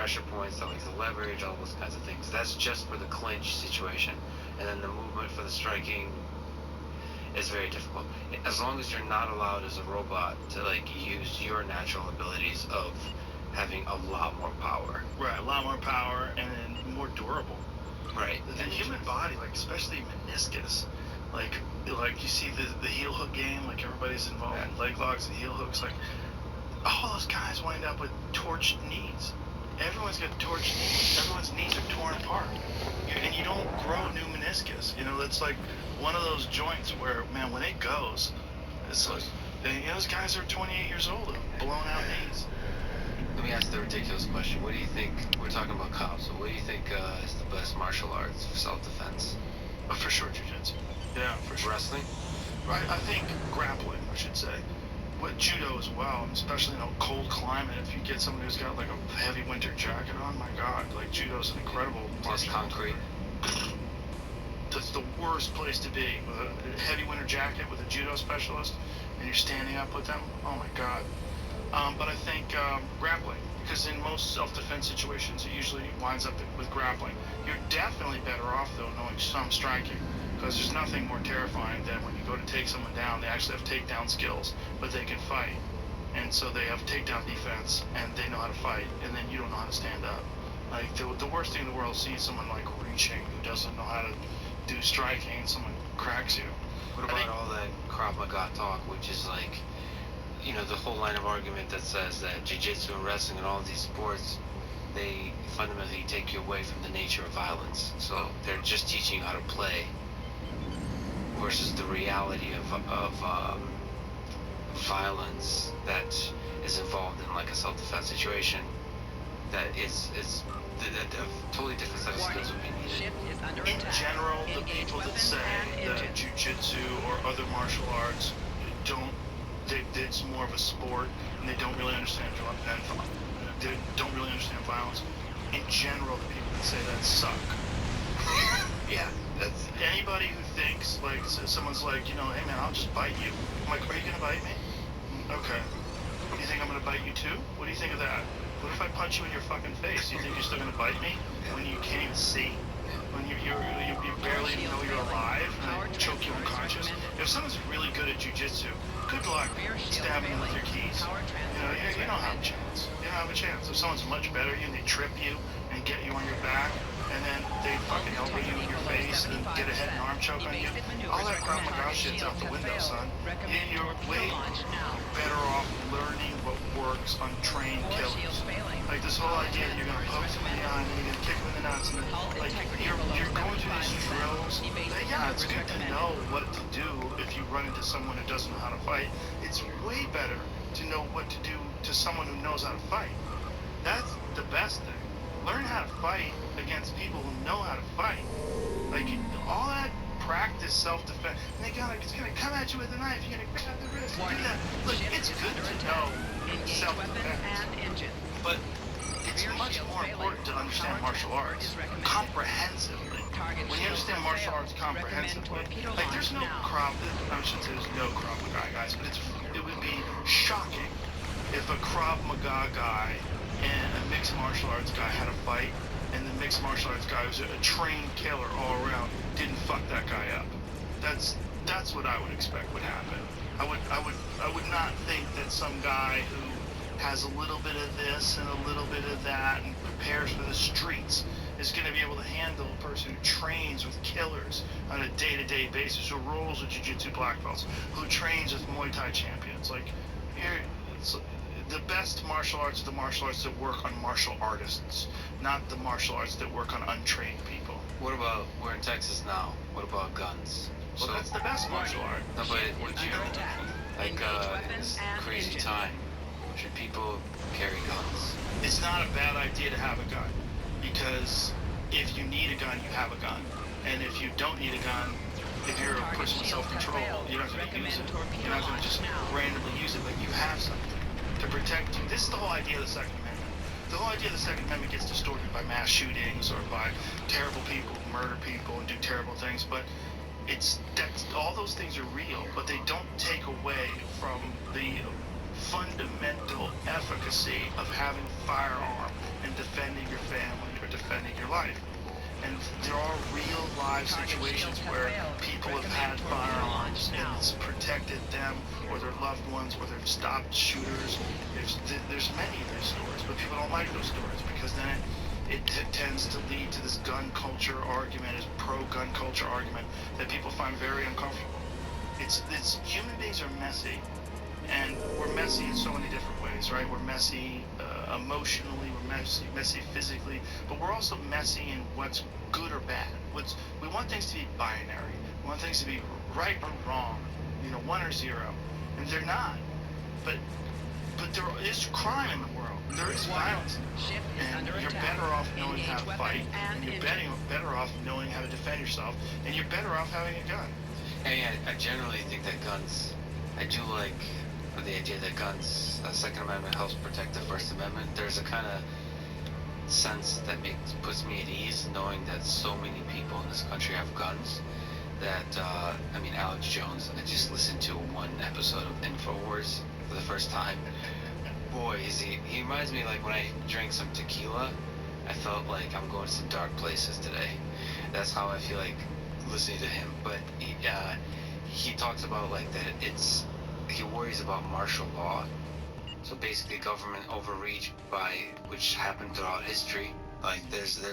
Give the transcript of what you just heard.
pressure points, that like the leverage, all those kinds of things. That's just for the clinch situation. And then the movement for the striking is very difficult. As long as you're not allowed as a robot to like use your natural abilities of having a lot more power. Right, a lot more power and then more durable. Right. The human body, like especially meniscus, like you see the heel hook game, like everybody's involved in leg locks and heel hooks, like all those guys wind up with torched knees. Everyone's got torched knees. Everyone's knees are torn apart. And you don't grow new meniscus. You know, that's like one of those joints where, man, when it goes, it's like, those guys are 28 years old with blown out knees. Let me ask the ridiculous question. What do you think, we're talking about cops, so what do you think is the best martial arts for self-defense? For sure, jiu-jitsu. Yeah, for sure. Wrestling? Right, I think grappling, I should say. With judo as well, especially in a cold climate, if you get someone who's got like a heavy winter jacket on, my God, like judo's an incredible Plus concrete. That's the worst place to be, with a heavy winter jacket with a judo specialist, and you're standing up with them. Oh my God. But I think grappling, because in most self-defense situations, it usually winds up with grappling. You're definitely better off, though, knowing some striking, because there's nothing more terrifying than when you go to take someone down, they actually have takedown skills, but they can fight. And so they have takedown defense, and they know how to fight, and then you don't know how to stand up. Like, the worst thing in the world is seeing someone, like, reaching who doesn't know how to do striking, and someone cracks you. What about all that Krav Maga talk, which is like, you know, the whole line of argument that says that jiu-jitsu and wrestling and all of these sports, they fundamentally take you away from the nature of violence. So they're just teaching you how to play versus the reality of violence that is involved in like a self-defense situation. That is a totally different set of skills would be needed. In general, the people that say that jiu-jitsu or other martial arts it's more of a sport and they don't really understand violence. In general, the people that say that suck. Yeah, that's anybody who thinks like someone's like, you know, hey man, I'll just bite you. I'm like, are you gonna bite me? Okay. You think I'm gonna bite you too? What do you think of that? What if I punch you in your fucking face? You think you're still gonna bite me when you can't even see? When you barely know you're alive and I choke you unconscious? If someone's really good at jiu-jitsu, good luck stabbing them with your keys. You don't have a chance. You don't have a chance. If someone's much better than you and they trip you and get you on your back and then they fucking elbow you in your face and get a head and arm choke on you, all that Krav Maga shit's out the window, son. You're way better off learning what works on trained killers. Like this whole idea that you're gonna poke someone in the eye and you're gonna kick them in the nuts and like you're going through these drills. Yeah, it's good to know what to do if you run into someone who doesn't know how to fight. It's way better to know what to do to someone who knows how to fight. That's the best thing. Learn how to fight against people who know how to fight. Like all that practice self-defense. And it's gonna come at you with a knife. You're gonna cut the wrist. Do that. Look, it's good to know self-defense, but it's much more important to understand martial arts comprehensively. When you understand martial arts comprehensively, like there's no Krav. I shouldn't say there's no Krav Maga guys, but it would be shocking if a Krav Maga guy and a mixed martial arts guy had a fight, and the mixed martial arts guy who's a trained killer all around didn't fuck that guy up. That's what I would expect would happen. I would not think that some guy who has a little bit of this and a little bit of that and prepares for the streets is going to be able to handle a person who trains with killers on a day-to-day basis, who rolls with jiu-jitsu black belts, who trains with Muay Thai champions. Like, the best martial arts are the martial arts that work on martial artists, not the martial arts that work on untrained people. What about, we're in Texas now, what about guns? Well, that's the best martial art. No, but would you, like, in this crazy time, should people carry guns? It's not a bad idea to have a gun, because if you need a gun, you have a gun. And if you don't need a gun, if you're a person with self-control, you're not going to use it. You're not going to just randomly use it, but you have something to protect you. This is the whole idea of the Second Amendment. The whole idea of the Second Amendment gets distorted by mass shootings or by terrible people who murder people and do terrible things, but all those things are real, but they don't take away from the fundamental efficacy of having a firearm and defending your family or defending your life. And there are real live situations where people have had firearms and it's protected them or their loved ones, or they've stopped shooters. There's many of those stories, but people don't like those stories because then it tends to lead to this gun culture argument, this pro-gun culture argument that people find very uncomfortable. It's human beings are messy, and we're messy in so many different ways, right? We're messy emotionally, we're messy physically, but we're also messy in what's good or bad. We want things to be binary. We want things to be right or wrong, 1 or 0, and they're not. But there is crime in the world. There is violence in the world, and you're better off knowing how to fight, and you're better off knowing how to defend yourself, and you're better off having a gun. Hey, I generally think that guns, I do like the idea that guns, the Second Amendment helps protect the First Amendment. There's a kind of sense that puts me at ease knowing that so many people in this country have guns. That, Alex Jones, I just listened to one episode of InfoWars for the first time. Boy, he reminds me like when I drank some tequila, I felt like I'm going to some dark places today. That's how I feel like listening to him. But he talks about like that he worries about martial law. So basically government overreach which happened throughout history. Like there's